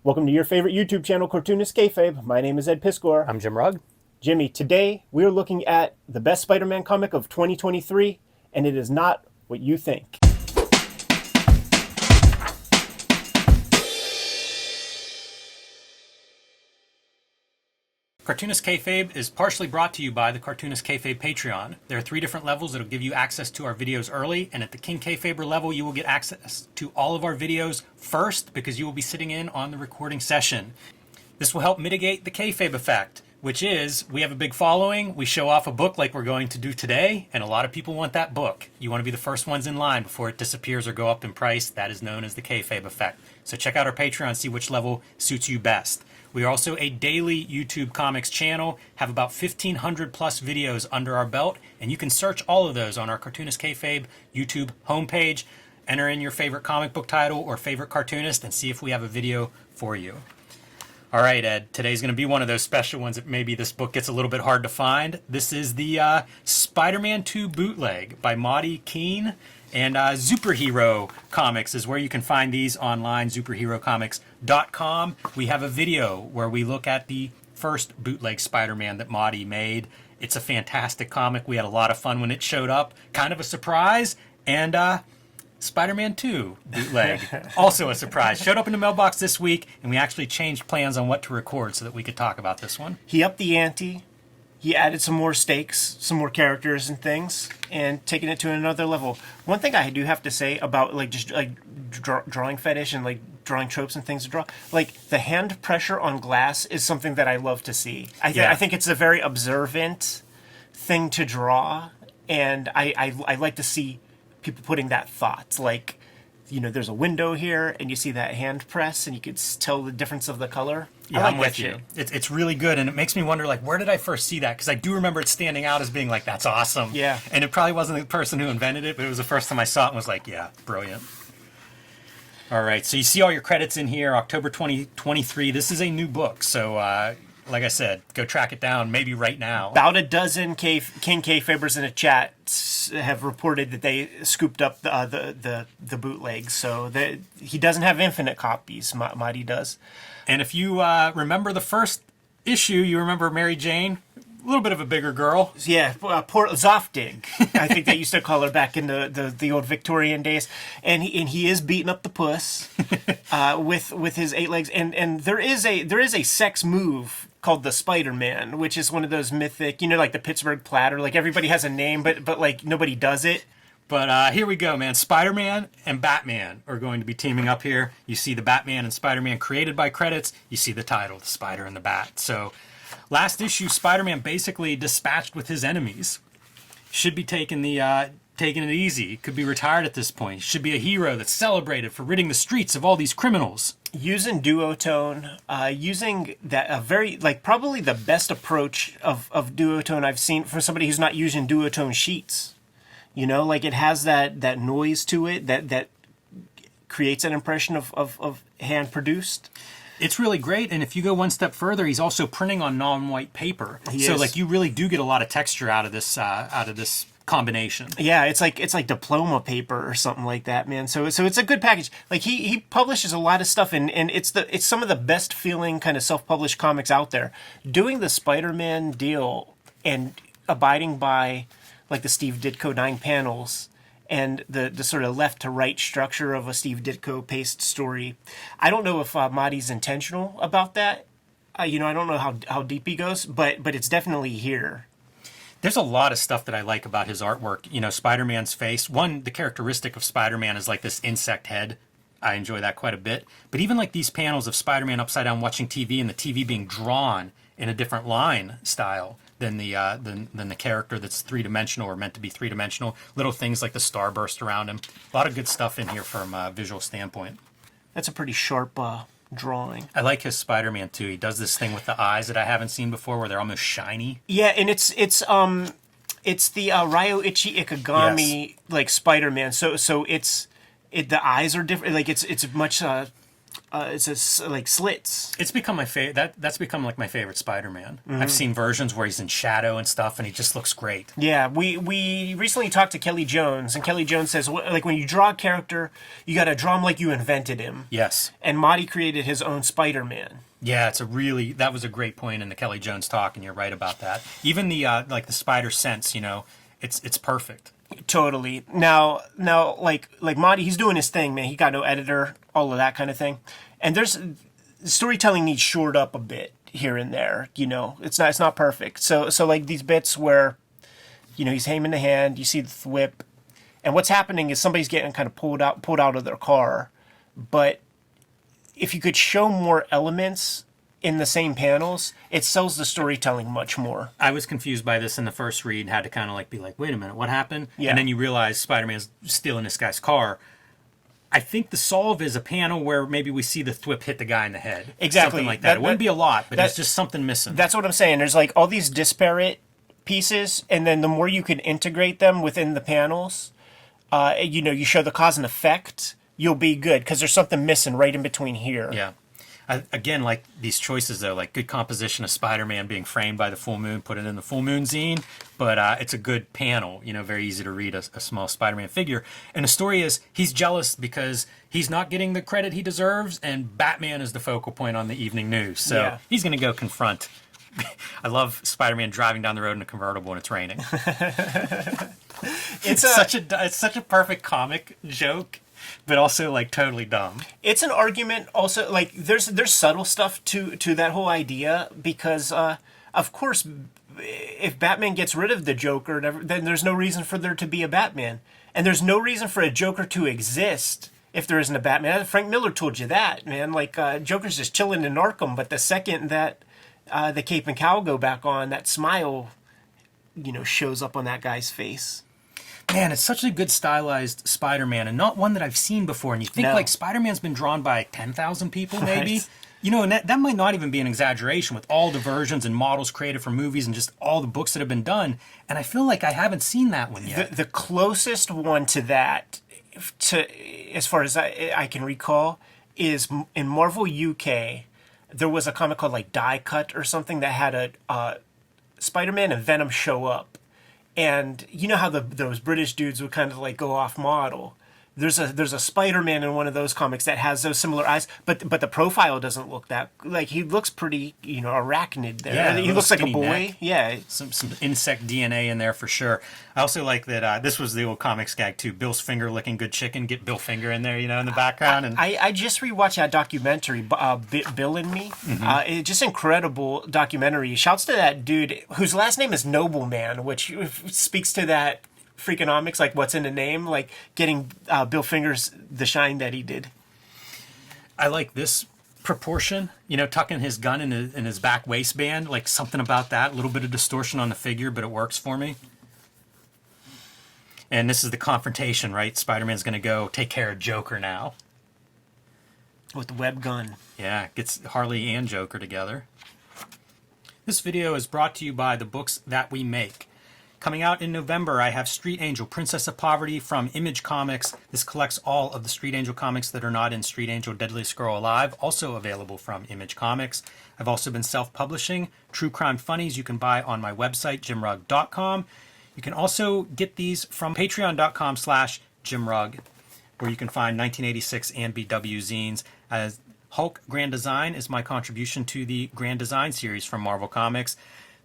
Welcome to your favorite YouTube channel, Cartoonist Kayfabe. My name is Ed Piskor. I'm Jim Rugg. Jimmy, today we're looking at the best Spider-Man comic of 2023, and it is not what you think. Cartoonist Kayfabe is partially brought to you by the Cartoonist Kayfabe Patreon. There are 3 different levels that will give you access to our videos early, and at the King Kayfaber level, you will get access to all of our videos first because you will be sitting in on the recording session. This will help mitigate the Kayfabe effect, which is we have a big following, we show off a book like we're going to do today, and a lot of people want that book. You want to be the first ones in line before it disappears or go up in price. That is known as the Kayfabe effect. So check out our Patreon, see which level suits you best. We are also a daily YouTube comics channel, have about 1,500 plus videos under our belt, and you can search all of those on our Cartoonist Kayfabe YouTube homepage. Enter in your favorite comic book title or favorite cartoonist and see if we have a video for you. All right, Ed, today's going to be one of those special ones that maybe this book gets a little bit hard to find. This is the Spider-Man 2 bootleg by Marty, Keane, and Superhero Comics is where you can find these online, superherocomics.com. We have a video where we look at the first bootleg Spider-Man that Marty made. It's a fantastic comic. We had a lot of fun when it showed up. Kind of a surprise, and Spider-Man 2 bootleg, also a surprise. Showed up in the mailbox this week, and we actually changed plans on what to record so that we could talk about this one. He upped the ante. He added some more stakes, some more characters and things, and taking it to another level. One thing I do have to say about drawing fetish and drawing tropes and things to draw, the hand pressure on glass is something that I love to see. I think it's a very observant thing to draw, and I like to see people putting that thought. There's a window here, and you see that hand press, and you could tell the difference of the color. Yeah, I'm with you. It's really good, and it makes me wonder, where did I first see that? Because I do remember it standing out as being that's awesome. Yeah. And it probably wasn't the person who invented it, but it was the first time I saw it and was yeah, brilliant. All right, so you see all your credits in here, October 2023. This is a new book, so like I said, go track it down, maybe right now. About a dozen King Kayfabers in a chat have reported that they scooped up the bootlegs, so he doesn't have infinite copies. Marty does. And if you remember the first issue, you remember Mary Jane, a little bit of a bigger girl. Yeah, poor Zoftig, I think they used to call her back in the old Victorian days. And he is beating up the puss with his 8 legs. And there is a sex move called the Spider-Man, which is one of those mythic, like the Pittsburgh Platter. Everybody has a name, but nobody does it. But here we go, man. Spider-Man and Batman are going to be teaming up here. You see the Batman and Spider-Man created by credits. You see the title, The Spider and the Bat. So last issue, Spider-Man basically dispatched with his enemies. Should be taking it easy. Could be retired at this point. Should be a hero that's celebrated for ridding the streets of all these criminals. Using duotone, using that very probably the best approach of duotone I've seen from somebody who's not using duotone sheets. It has that noise to it that creates an impression of hand produced. It's really great, and if you go one step further, he's also printing on non-white paper. So you really do get a lot of texture out of this combination. Yeah, it's like diploma paper or something like that, man. So it's a good package. He publishes a lot of stuff, and it's some of the best feeling kind of self-published comics out there. Doing the Spider-Man deal and abiding by the Steve Ditko 9 panels and the sort of left to right structure of a Steve Ditko paced story. I don't know if Marty's intentional about that. I don't know how deep he goes, but it's definitely here. There's a lot of stuff that I like about his artwork. Spider-Man's face. One, the characteristic of Spider-Man is this insect head. I enjoy that quite a bit. But even these panels of Spider-Man upside down watching TV and the TV being drawn in a different line style than the character that's 3-dimensional or meant to be 3-dimensional. Little things like the starburst around him. A lot of good stuff in here from a visual standpoint. That's a pretty sharp drawing. I like his Spider-Man too. He does this thing with the eyes that I haven't seen before where they're almost shiny. Yeah, and it's the Ryoichi Ikegami Spider-Man. So the eyes are different. It's much like slits. It's become my favorite. That's become like my favorite Spider-Man. I've seen versions where he's in shadow and stuff, and he just looks great. Yeah, we recently talked to Kelly Jones, and Kelly Jones says, like, when you draw a character, you got to draw him like you invented him. Yes. And Marty created his own Spider-Man. Yeah, that was a great point in the Kelly Jones talk, and you're right about that. Even the like the spider sense, it's perfect. Totally. Now, like Marty, he's doing his thing, man. He got no editor, all of that kind of thing. And storytelling needs shored up a bit here and there. It's not perfect. So like these bits where, he's aiming the hand, you see the thwip, and what's happening is somebody's getting kind of pulled out of their car. But if you could show more elements in the same panels, it sells the storytelling much more. I was confused by this in the first read, had to kind of like be like, wait a minute, what happened? Yeah. And then you realize Spider-Man's stealing this guy's car. I think the solve is a panel where maybe we see the thwip hit the guy in the head. Exactly. Something like that. It wouldn't be a lot, but there's just something missing. That's what I'm saying. There's like all these disparate pieces, and then the more you can integrate them within the panels, you show the cause and effect, you'll be good, because there's something missing right in between here. Yeah. Again, like these choices, though, like good composition of Spider-Man being framed by the full moon, put it in the full moon zine, but it's a good panel, very easy to read, a small Spider-Man figure. And the story is he's jealous because he's not getting the credit he deserves, and Batman is the focal point on the evening news. So he's going to go confront. I love Spider-Man driving down the road in a convertible and it's raining. It's such a perfect comic joke, but also like totally dumb. It's an argument also, like there's subtle stuff to that whole idea, because of course if Batman gets rid of the Joker, then there's no reason for there to be a Batman, and there's no reason for a Joker to exist if there isn't a Batman. Frank Miller told you that, man. Like Joker's just chilling in Arkham, but the second that the cape and cowl go back on, that smile shows up on that guy's face. Man, it's such a good stylized Spider-Man, and not one that I've seen before. And you think like Spider-Man's been drawn by 10,000 people, maybe? Right. And that might not even be an exaggeration with all the versions and models created for movies and just all the books that have been done. And I feel like I haven't seen that one yet. The closest one to that, as far as I can recall, is in Marvel UK. There was a comic called like Die Cut or something that had a Spider-Man and Venom show up. And you know how those British dudes would kind of like go off model. There's a Spider-Man in one of those comics that has those similar eyes, but the profile doesn't look that like. He looks pretty, arachnid there. Yeah, he looks like a boy. neck. Yeah, some insect DNA in there for sure. I also like that this was the old comics gag too. Bill's finger licking good chicken. Get Bill Finger in there, in the background. And I just rewatched that documentary, Bill and Me. It's just incredible documentary. Shouts to that dude whose last name is Nobleman, which speaks to that Freakonomics, like what's in the name, like getting Bill Fingers the shine that he did. I like this proportion, tucking his gun in his back waistband, like something about that, a little bit of distortion on the figure, but it works for me. And this is the confrontation, right? Spider-Man's going to go take care of Joker now. With the web gun. Yeah, gets Harley and Joker together. This video is brought to you by the books that we make. Coming out in November, I have Street Angel, Princess of Poverty from Image Comics. This collects all of the Street Angel comics that are not in Street Angel Deadliest Girl Alive, also available from Image Comics. I've also been self-publishing True Crime Funnies you can buy on my website, jimrugg.com. You can also get these from patreon.com/jimrugg, where you can find 1986 and BW zines. As Hulk Grand Design is my contribution to the Grand Design series from Marvel Comics.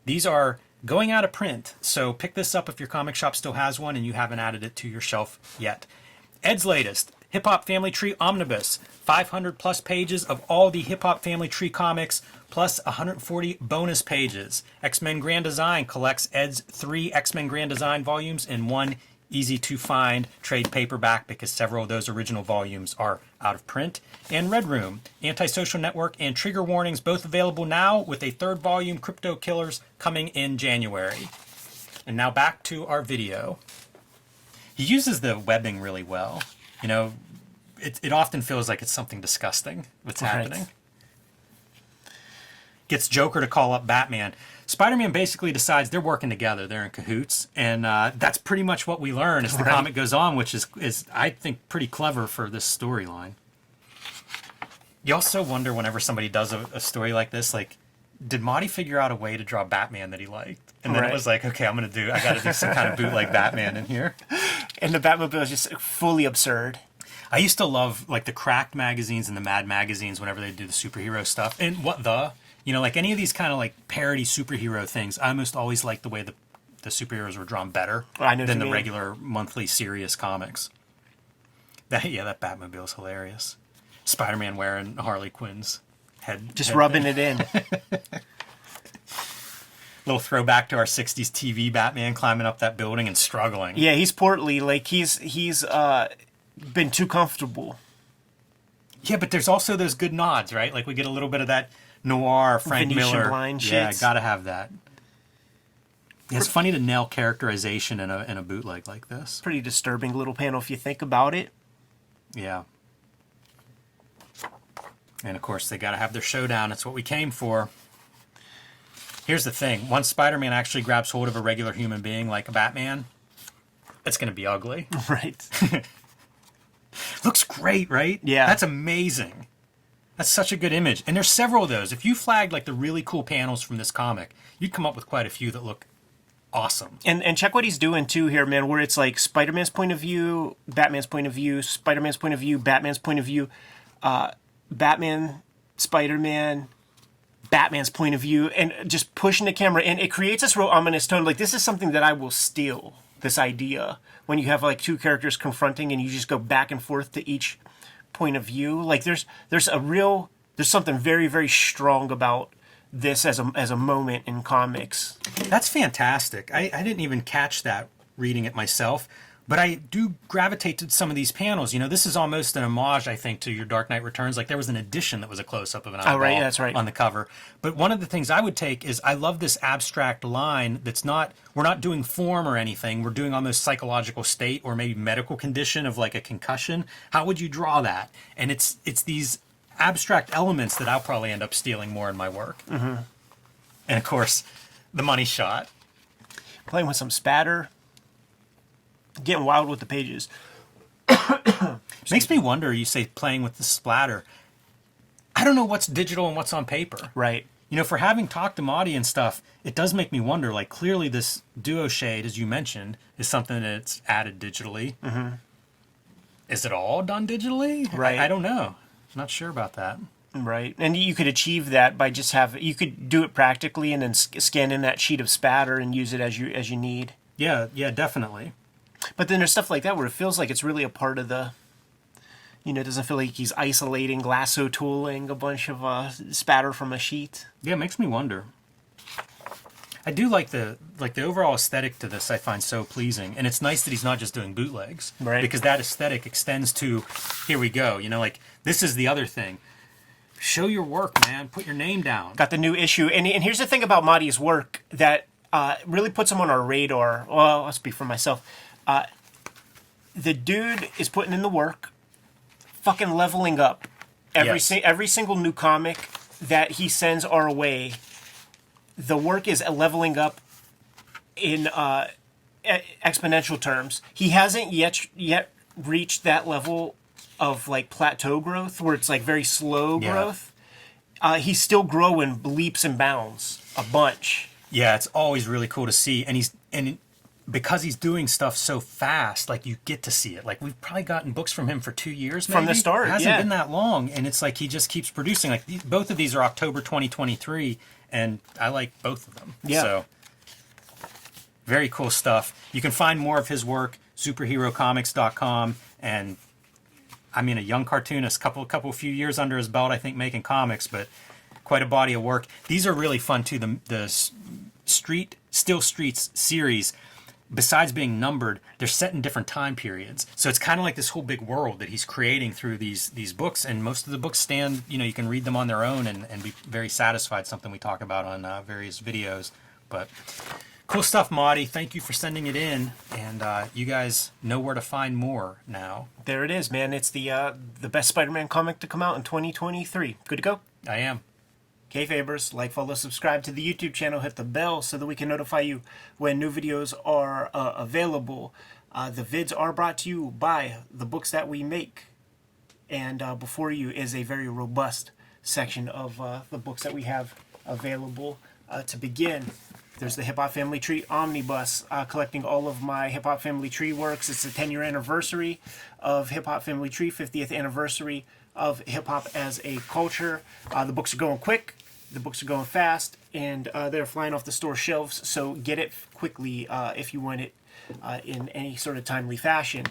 These are going out of print, so pick this up if your comic shop still has one and you haven't added it to your shelf yet. Ed's latest, Hip Hop Family Tree Omnibus, 500 plus pages of all the Hip Hop Family Tree comics, plus 140 bonus pages. X-Men Grand Design collects Ed's 3 X-Men Grand Design volumes in one easy-to-find trade paperback because several of those original volumes are out of print. And Red Room, Antisocial Network, and Trigger Warnings, both available now with a third volume, Crypto Killers, coming in January. And now back to our video. He uses the webbing really well. It often feels like it's something disgusting that's happening. Gets Joker to call up Batman. Spider-Man basically decides they're working together. They're in cahoots. And that's pretty much what we learn as the comic goes on, which is I think, pretty clever for this storyline. You also wonder whenever somebody does a story like this, like, did Marty figure out a way to draw Batman that he liked? And then Right. it was like, okay, I got to do some kind of bootleg Batman in here. And the Batmobile is just fully absurd. I used to love like the Cracked magazines and the Mad magazines whenever they do the superhero stuff. And like any of these kind of like parody superhero things, I almost always liked the way the superheroes were drawn better than the regular monthly serious comics. That Batmobile is hilarious. Spider-Man wearing Harley Quinn's head. Just rubbing it in. Little throwback to our 60s TV Batman climbing up that building and struggling. Yeah, he's portly. Like, he's been too comfortable. Yeah, but there's also those good nods, right? Like, we get a little bit of that noir, Frank Venetian Miller. blind Yeah, shits. gotta have that. Yeah, it's funny to nail characterization in a bootleg like this. Pretty disturbing little panel if you think about it. Yeah. And of course, they gotta have their showdown. That's what we came for. Here's the thing. Once Spider-Man actually grabs hold of a regular human being like a Batman, it's gonna be ugly. Right. Looks great, right? Yeah. That's amazing. That's such a good image. And there's several of those. If you flagged like the really cool panels from this comic, you'd come up with quite a few that look awesome. And check what he's doing too here, man, where it's like Spider-Man's point of view, Batman's point of view, Spider-Man's point of view, Batman's point of view, Batman, Spider-Man, Batman's point of view, and just pushing the camera. And it creates this real ominous tone. Like, this is something that I will steal, this idea, when you have like two characters confronting and you just go back and forth to each point of view. Like, there's something very, very strong about this as a moment in comics. That's fantastic. I didn't even catch that reading it myself, but I do gravitate to some of these panels. You know, this is almost an homage, I think, to your Dark Knight Returns. Like, there was an edition that was a close-up of an eyeball that's right. on the cover. But one of the things I would take is I love this abstract line that's not, we're not doing form or anything. We're doing almost psychological state or maybe medical condition of like a concussion. How would you draw that? And it's these abstract elements that I'll probably end up stealing more in my work. Mm-hmm. And of course, the money shot. Playing with some spatter. Getting wild with the pages. Makes me wonder, you say playing with the splatter. I don't know what's digital and what's on paper. Right. You know, for having talked to Marty and stuff, it does make me wonder, like, clearly this duo shade, as you mentioned, is something that's added digitally. Mm-hmm. Is it all done digitally? Right. I don't know. I'm not sure about that. Right. And you could achieve that by just you could do it practically and then scan in that sheet of spatter and use it as you need. Yeah, definitely. But then there's stuff like that where it feels like it's really a part of the, it doesn't feel like he's isolating, lasso tooling a bunch of spatter from a sheet. Yeah, it makes me wonder. I do like the overall aesthetic to this. I find so pleasing, and it's nice that he's not just doing bootlegs, right? Because that aesthetic extends to, here we go. You know, like, this is the other thing. Show your work, man. Put your name down. Got the new issue, and here's the thing about Marty's work that really puts him on our radar. Well, I'll speak for myself. The dude is putting in the work, fucking leveling up. Every single new comic that he sends our way, the work is leveling up in exponential terms. He hasn't yet reached that level of like plateau growth where it's like very slow growth. He's still growing leaps and bounds a bunch. Yeah, it's always really cool to see, and because he's doing stuff so fast, like, you get to see it. Like, we've probably gotten books from him for 2 years, maybe. From the start, It hasn't been that long, and it's like he just keeps producing. Like, both of these are October 2023, and I like both of them. Yeah. So, very cool stuff. You can find more of his work, superherocomics.com, and, I mean, a young cartoonist, few years under his belt, I think, making comics, but quite a body of work. These are really fun, too. The Still Streets series, besides being numbered, they're set in different time periods. So it's kind of like this whole big world that he's creating through these books. And most of the books stand, you can read them on their own and be very satisfied, something we talk about on various videos. But cool stuff, Marty. Thank you for sending it in. And you guys know where to find more now. There it is, man. It's the best Spider-Man comic to come out in 2023. Good to go? I am. Kayfabers, like, follow, subscribe to the YouTube channel, hit the bell so that we can notify you when new videos are available. The vids are brought to you by the books that we make. And before you is a very robust section of the books that we have available. To begin, there's the Hip Hop Family Tree Omnibus, collecting all of my Hip Hop Family Tree works. It's the 10-year anniversary of Hip Hop Family Tree, 50th anniversary of hip hop as a culture. The books are going quick, the books are going fast, and they're flying off the store shelves, so get it quickly if you want it in any sort of timely fashion.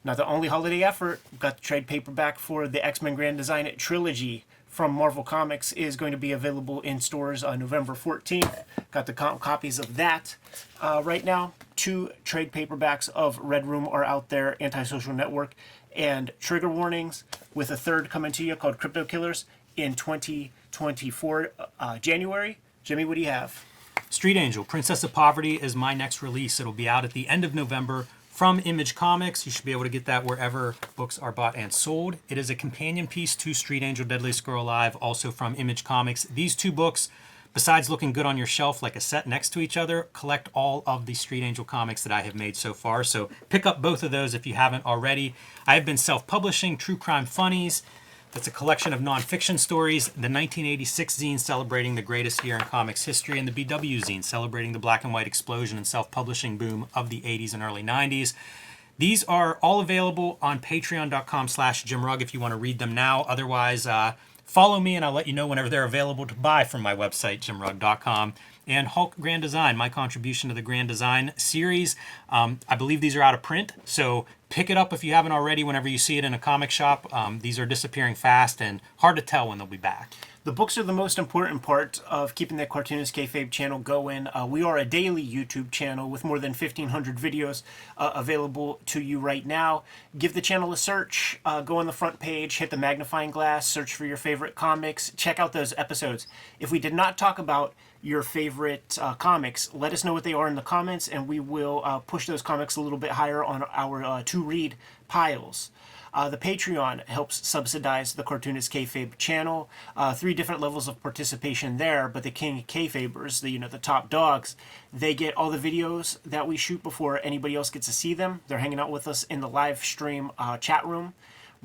Now, the only holiday effort, got the trade paperback for the X-Men Grand Design Trilogy from Marvel Comics is going to be available in stores on November 14th. Got the copies of that right now. 2 trade paperbacks of Red Room are out there, Antisocial Network and Trigger Warnings, with a third coming to you called Crypto Killers in 2024 January. Jimmy, what do you have? Street Angel, Princess of Poverty is my next release. It'll be out at the end of November from Image Comics. You should be able to get that wherever books are bought and sold. It is a companion piece to Street Angel, Deadliest Girl Alive, also from Image Comics. These 2 books, besides looking good on your shelf like a set next to each other, collect all of the Street Angel comics that I have made so far. So pick up both of those if you haven't already. I have been self-publishing True Crime Funnies. That's a collection of nonfiction stories. The 1986 zine celebrating the greatest year in comics history, and the BW zine celebrating the black and white explosion and self-publishing boom of the 80s and early 90s. These are all available on patreon.com/JimRugg if you want to read them now. Otherwise, follow me and I'll let you know whenever they're available to buy from my website, jimrugg.com. And Hulk Grand Design, my contribution to the Grand Design series. I believe these are out of print, so pick it up if you haven't already whenever you see it in a comic shop. These are disappearing fast and hard to tell when they'll be back. The books are the most important part of keeping the Cartoonist Kayfabe channel going. We are a daily YouTube channel with more than 1,500 videos available to you right now. Give the channel a search. Go on the front page, hit the magnifying glass, search for your favorite comics. Check out those episodes. If we did not talk about your favorite comics, let us know what they are in the comments, and we will push those comics a little bit higher on our to-read piles. The Patreon helps subsidize the Cartoonist Kayfabe channel. 3 different levels of participation there, but the King Kayfabers, the top dogs, they get all the videos that we shoot before anybody else gets to see them. They're hanging out with us in the live stream chat room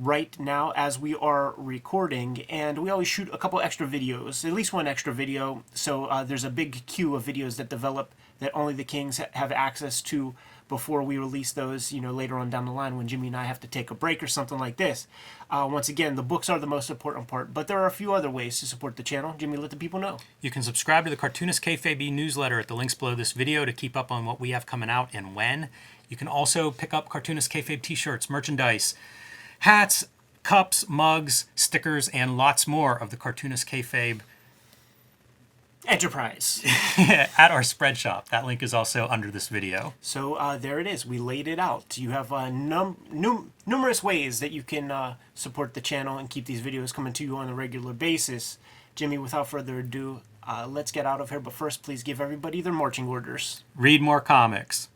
right now as we are recording, and we always shoot a couple extra videos, at least 1 extra video, so there's a big queue of videos that develop that only the Kings have access to before we release those, later on down the line when Jimmy and I have to take a break or something like this. Once again, the books are the most important part, but there are a few other ways to support the channel. Jimmy, let the people know. You can subscribe to the Cartoonist Kayfabe newsletter at the links below this video to keep up on what we have coming out and when. You can also pick up Cartoonist Kayfabe t-shirts, merchandise, hats, cups, mugs, stickers, and lots more of the Cartoonist Kayfabe Enterprise at our spread shop. That link is also under this video. So there it is. We laid it out. You have numerous ways that you can support the channel and keep these videos coming to you on a regular basis. Jimmy, without further ado, let's get out of here. But first, please give everybody their marching orders. Read more comics.